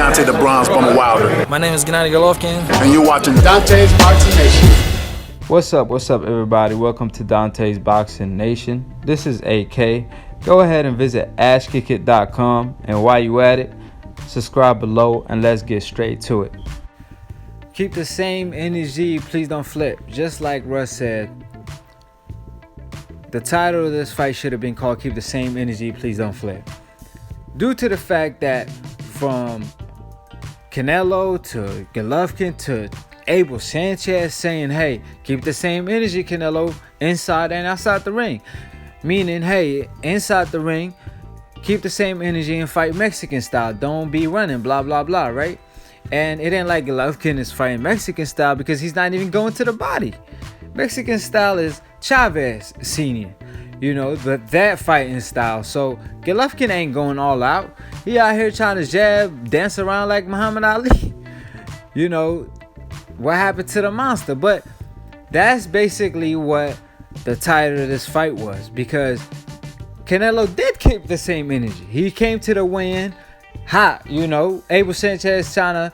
Deontay the Bronze Bomber Wilder. My name is Gennady Golovkin. And you're watching Dante's Boxing Nation. What's up everybody? Welcome to Dante's Boxing Nation. This is AK. Go ahead and visit ashkickit.com, and while you at it, subscribe below and let's get straight to it. Keep the same energy, please don't flip. Just like Russ said, the title of this fight should have been called Keep the Same Energy, Please Don't Flip. Due to the fact that from Canelo to Golovkin to Abel Sanchez saying, hey, keep the same energy, Canelo, inside and outside the ring. Meaning, hey, inside the ring, keep the same energy and fight Mexican style. Don't be running, blah, blah, blah, right? And it ain't like Golovkin is fighting Mexican style because he's not even going to the body. Mexican style is Chavez Sr., but that fighting style. So Golovkin ain't going all out. He out here trying to jab, dance around like Muhammad Ali. What happened to the monster? But that's basically what the title of this fight was, because Canelo did keep the same energy. He came to the win hot, Abel Sanchez trying to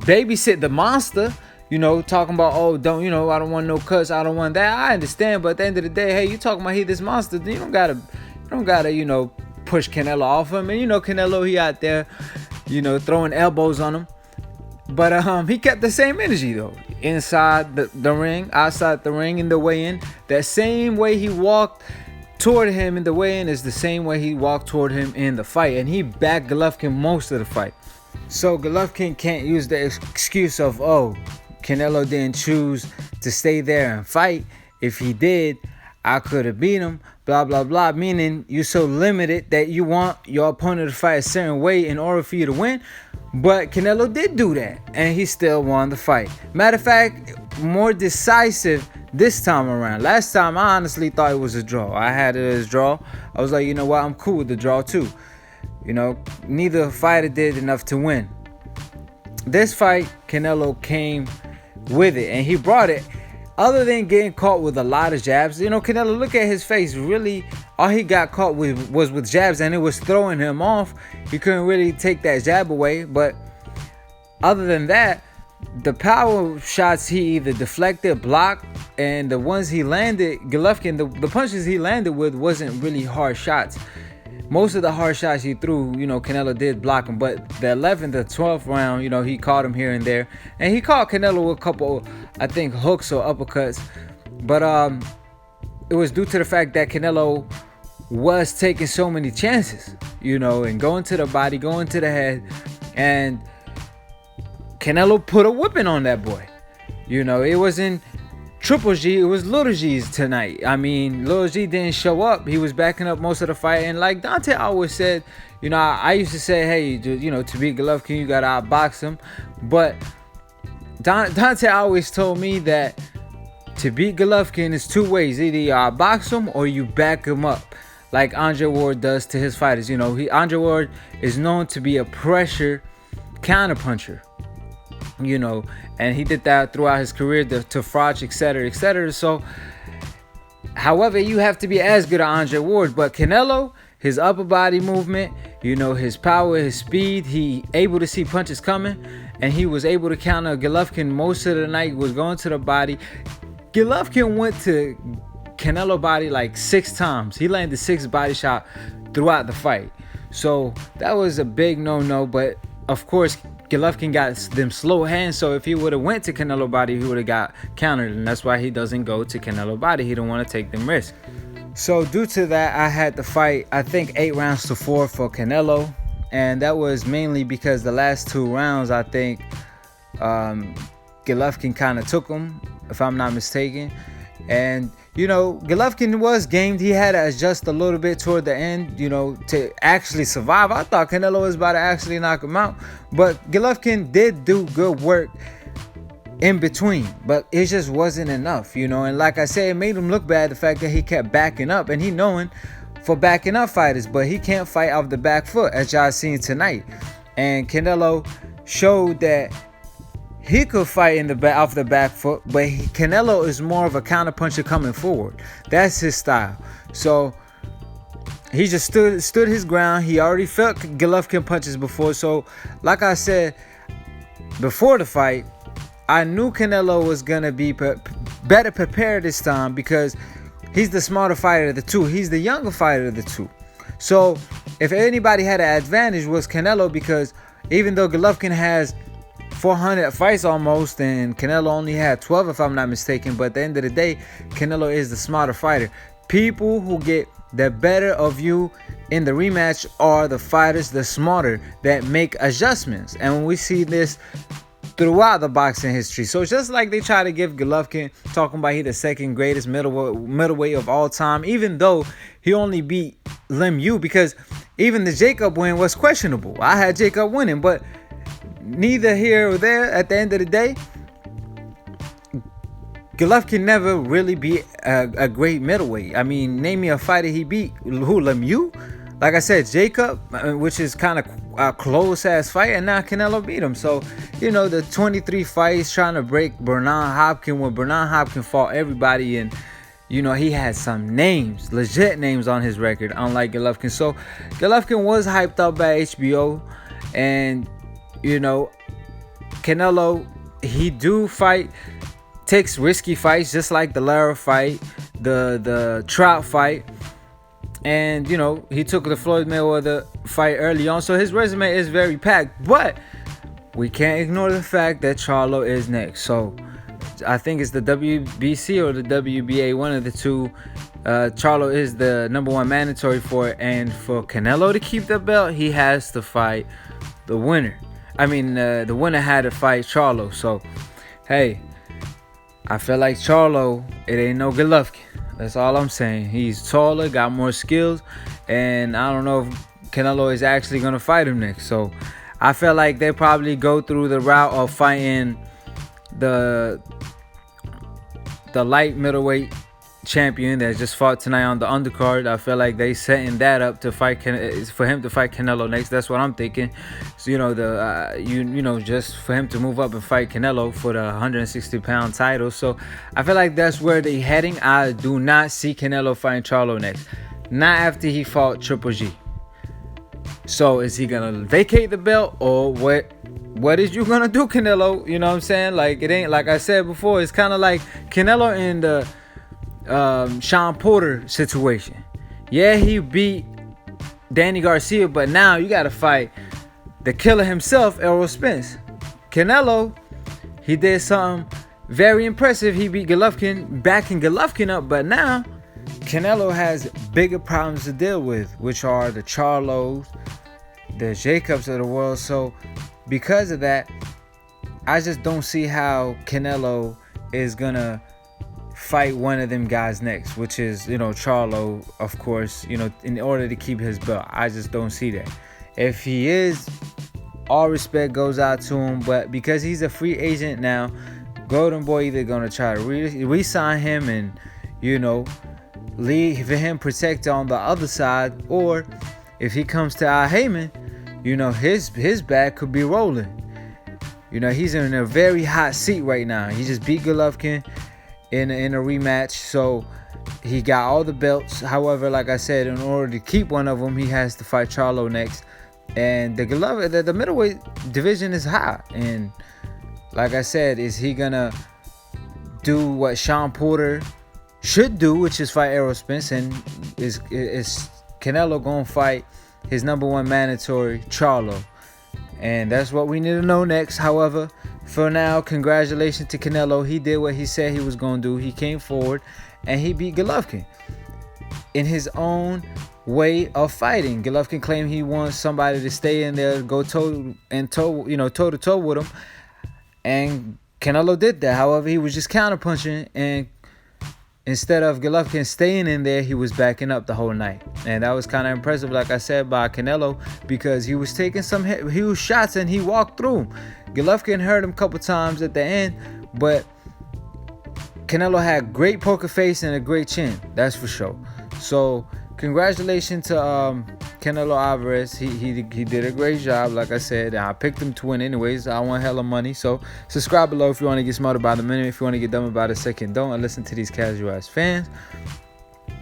babysit the monster, talking about, oh, don't, I don't want no cuts, I don't want that. I understand, but at the end of the day, hey, you talking about he this monster, you don't gotta, push Canelo off him. And Canelo, he out there, throwing elbows on him. But he kept the same energy though. Inside the ring, outside the ring, in the weigh-in. That same way he walked toward him in the weigh-in is the same way he walked toward him in the fight. And he backed Golovkin most of the fight. So Golovkin can't use the excuse of, oh, Canelo didn't choose to stay there and fight. If he did, I could have beat him, blah, blah, blah. Meaning you're so limited that you want your opponent to fight a certain way in order for you to win. But Canelo did do that, and he still won the fight. Matter of fact, more decisive this time around. Last time, I honestly thought it was a draw. I had it as a draw. I was like, you know what? I'm cool with the draw too. Neither fighter did enough to win. This fight, Canelo came with it, and he brought it. Other than getting caught with a lot of jabs, Canelo, look at his face. Really, all he got caught with was with jabs, and it was throwing him off. He couldn't really take that jab away. But other than that, the power shots he either deflected, blocked, and the ones he landed, Golovkin, the punches he landed with wasn't really hard shots. Most of the hard shots he threw, Canelo did block him. But the 11th, the 12th round, he caught him here and there. And he caught Canelo with a couple, I think, hooks or uppercuts. But it was due to the fact that Canelo was taking so many chances, and going to the body, going to the head. And Canelo put a whipping on that boy. It wasn't Triple G, it was Little G's tonight. I mean, Little G didn't show up. He was backing up most of the fight. And like Dante always said, I used to say, hey, to beat Golovkin, you got to outbox him. But Dante always told me that to beat Golovkin is two ways. Either you outbox him or you back him up, like Andre Ward does to his fighters. Andre Ward is known to be a pressure counterpuncher. And he did that throughout his career to Froch, etc., etc. So, however, you have to be as good as Andre Ward. But Canelo, his upper body movement, his power, his speed, he able to see punches coming, and he was able to counter Golovkin most of the night, was going to the body. Golovkin went to Canelo body like 6 times. He landed 6 body shots throughout the fight. So, that was a big no-no, but of course, Golovkin got them slow hands, so if he would have went to Canelo body, he would have got countered, and that's why he doesn't go to Canelo body. He don't want to take them risks. So due to that, I had to fight, I think, 8 rounds to 4 for Canelo, and that was mainly because the last 2 rounds, I think, Golovkin kind of took them, if I'm not mistaken. And Golovkin was gamed. He had to adjust a little bit toward the end, to actually survive. I thought Canelo was about to actually knock him out. But Golovkin did do good work in between. But it just wasn't enough, And like I said, it made him look bad, the fact that he kept backing up. And he knowing for backing up fighters. But he can't fight off the back foot, as y'all seen tonight. And Canelo showed that he could fight off the back foot, but Canelo is more of a counterpuncher coming forward. That's his style. So he just stood his ground. He already felt Golovkin punches before. So, like I said before the fight, I knew Canelo was gonna be better prepared this time because he's the smarter fighter of the two. He's the younger fighter of the two. So, if anybody had an advantage, was Canelo, because even though Golovkin has 400 fights almost, and Canelo only had 12 if I'm not mistaken, but at the end of the day, Canelo is the smarter fighter. People who get the better of you in the rematch are the fighters, the smarter, that make adjustments. And when we see this throughout the boxing history, so just like they try to give Golovkin, talking about he the second greatest middleweight of all time, even though he only beat Lemieux, because even the Jacob win was questionable. I had Jacob winning, but neither here or there. At the end of the day, Golovkin never really beat a great middleweight. I mean, name me a fighter he beat. Who, Lemieux? Like I said, Jacob, which is kind of a close-ass fight, and now Canelo beat him. So, you know, the 23 fights trying to break Bernard Hopkins, when Bernard Hopkins fought everybody, and, you know, he had some names, legit names on his record, unlike Golovkin. So, Golovkin was hyped up by HBO, and, you know, Canelo, he do fight, takes risky fights, just like the Lara fight, the Trout fight. And, you know, he took the Floyd Mayweather fight early on. So his resume is very packed. But we can't ignore the fact that Charlo is next. So I think it's the WBC or the WBA, one of the two. Charlo is the #1 mandatory for it. And for Canelo to keep the belt, he has to fight the winner. I mean, the winner had to fight Charlo. So, hey, I feel like Charlo, it ain't no Golovkin. That's all I'm saying. He's taller, got more skills, and I don't know if Canelo is actually going to fight him next. So I feel like they probably go through the route of fighting the light middleweight champion that just fought tonight on the undercard. I feel like they setting that up to fight for him to fight Canelo next. That's what I'm thinking. So, you know, just for him to move up and fight Canelo for the 160-pound title. So I feel like that's where they're heading. I do not see Canelo fighting Charlo next, not after he fought Triple G. So is he gonna vacate the belt, or what is you gonna do, Canelo? You know what I'm saying? Like, it ain't, like I said before, it's kind of like Canelo in the Sean Porter situation. Yeah, he beat Danny Garcia, but now you got to fight the killer himself, Errol Spence. Canelo, he did something very impressive. He beat Golovkin, backing Golovkin up, but now Canelo has bigger problems to deal with, which are the Charlos, the Jacobs of the world. So because of that, I just don't see how Canelo is gonna fight one of them guys next, which is, you know, Charlo, of course, you know, in order to keep his belt. I just don't see that. If he is, all respect goes out to him, but because he's a free agent now, Golden Boy either gonna try to re-sign him and, you know, leave him protected on the other side, or if he comes to Al Heyman, you know, his back could be rolling. You know, he's in a very hot seat right now. He just beat Golovkin in a rematch, so he got all the belts. However, like I said, in order to keep one of them, he has to fight Charlo next. And the middleweight division is hot. And like I said, is he gonna do what Sean Porter should do, which is fight Errol Spence? And is Canelo gonna fight his #1 mandatory, Charlo? And that's what we need to know next. However, for now, congratulations to Canelo. He did what he said he was going to do. He came forward and he beat Golovkin in his own way of fighting. Golovkin claimed he wants somebody to stay in there, go toe to toe with him. And Canelo did that. However, he was just counterpunching, and instead of Golovkin staying in there, he was backing up the whole night. And that was kind of impressive, like I said, by Canelo, because he was taking some huge shots and he walked through them. Golovkin hurt him a couple times at the end, but Canelo had great poker face and a great chin, that's for sure. So congratulations to Canelo Alvarez. He did a great job, like I said. I picked him to win anyways. I want hella money. So subscribe below if you want to get smarter by the minute. If you want to get dumb about a second, don't. And listen to these casual ass fans.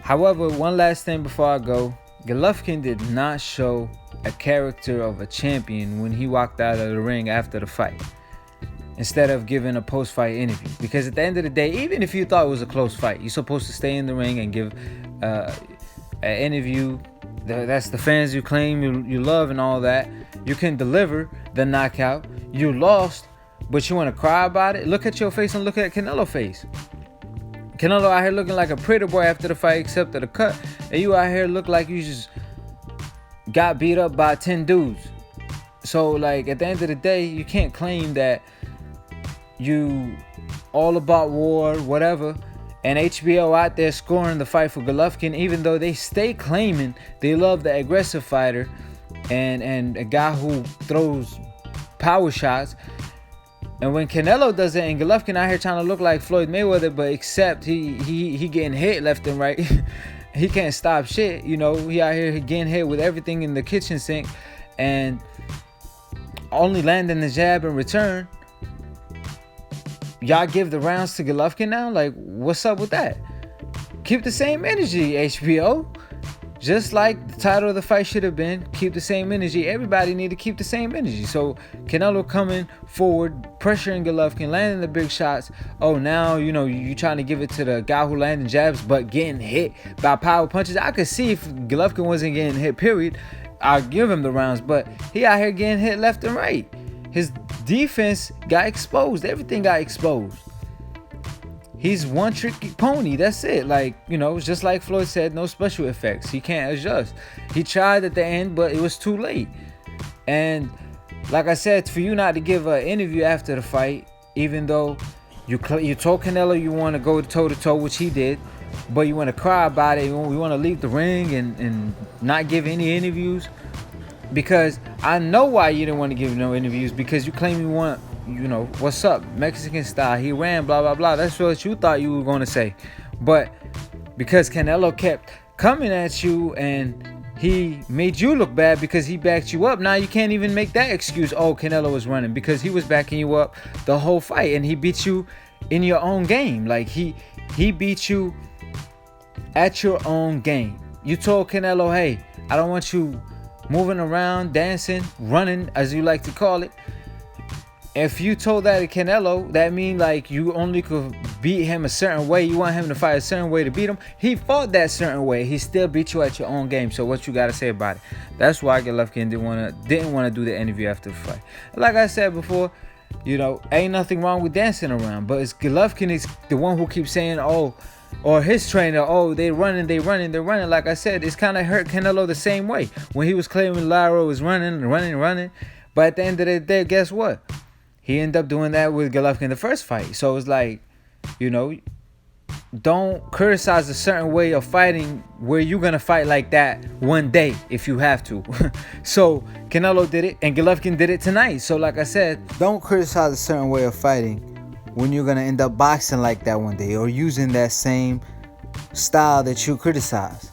However, one last thing before I go. Golovkin did not show a character of a champion when he walked out of the ring after the fight, instead of giving a post-fight interview. Because at the end of the day, even if you thought it was a close fight, you're supposed to stay in the ring and give an interview. That's the fans you claim you love and all that. You can deliver the knockout. You lost, but you want to cry about it? Look at your face and look at Canelo's face. Canelo out here looking like a pretty boy after the fight, except for the cut. And you out here look like you just got beat up by 10 dudes. So, like, at the end of the day, you can't claim that you all about war, whatever, and HBO out there scoring the fight for Golovkin, even though they stay claiming they love the aggressive fighter and a guy who throws power shots. And when Canelo does it, and Golovkin out here trying to look like Floyd Mayweather, but except he getting hit left and right. He can't stop shit, you know. He out here getting hit with everything in the kitchen sink and only landing the jab in return. Y'all give the rounds to Golovkin now? Like, what's up with that? Keep the same energy, HBO. Just like the title of the fight should have been, keep the same energy. Everybody need to keep the same energy. So Canelo coming forward, pressuring Golovkin, landing the big shots. Oh, now, you know, you trying to give it to the guy who landing jabs, but getting hit by power punches. I could see if Golovkin wasn't getting hit, period, I'll give him the rounds. But he out here getting hit left and right. His defense got exposed. Everything got exposed. He's one tricky pony. That's it. Like, you know, just like Floyd said, no special effects. He can't adjust. He tried at the end, but it was too late. And like I said, for you not to give an interview after the fight, even though you told Canelo you want to go toe-to-toe, which he did, but you want to cry about it. You want to leave the ring and not give any interviews. Because I know why you didn't want to give no interviews, because you claim you want, you know, what's up, Mexican style, he ran, blah, blah, blah. That's what you thought you were going to say. But because Canelo kept coming at you and he made you look bad because he backed you up, now you can't even make that excuse, oh, Canelo was running, because he was backing you up the whole fight and he beat you in your own game. Like, he beat you at your own game. You told Canelo, hey, I don't want you moving around, dancing, running, as you like to call it. If you told that to Canelo, that means like you only could beat him a certain way. You want him to fight a certain way to beat him. He fought that certain way. He still beat you at your own game. So what you got to say about it? That's why Golovkin didn't want to do the interview after the fight. Like I said before, you know, ain't nothing wrong with dancing around. But it's Golovkin is the one who keeps saying, oh, or his trainer, oh, they're running. Like I said, it's kind of hurt Canelo the same way. When he was claiming Lara was running. But at the end of the day, guess what? He ended up doing that with Golovkin the first fight. So it's like, you know, don't criticize a certain way of fighting where you're going to fight like that one day if you have to. So Canelo did it and Golovkin did it tonight. So like I said, don't criticize a certain way of fighting when you're going to end up boxing like that one day or using that same style that you criticize.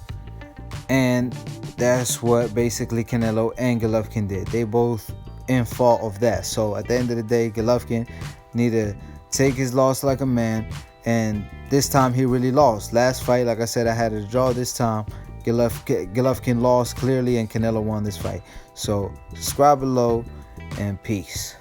And that's what basically Canelo and Golovkin did. They both in fault of that. So at the end of the day, Golovkin need to take his loss like a man. And this time he really lost. Last fight, like I said, I had a draw. This time Golovkin lost clearly and Canelo won this fight. So subscribe below and peace.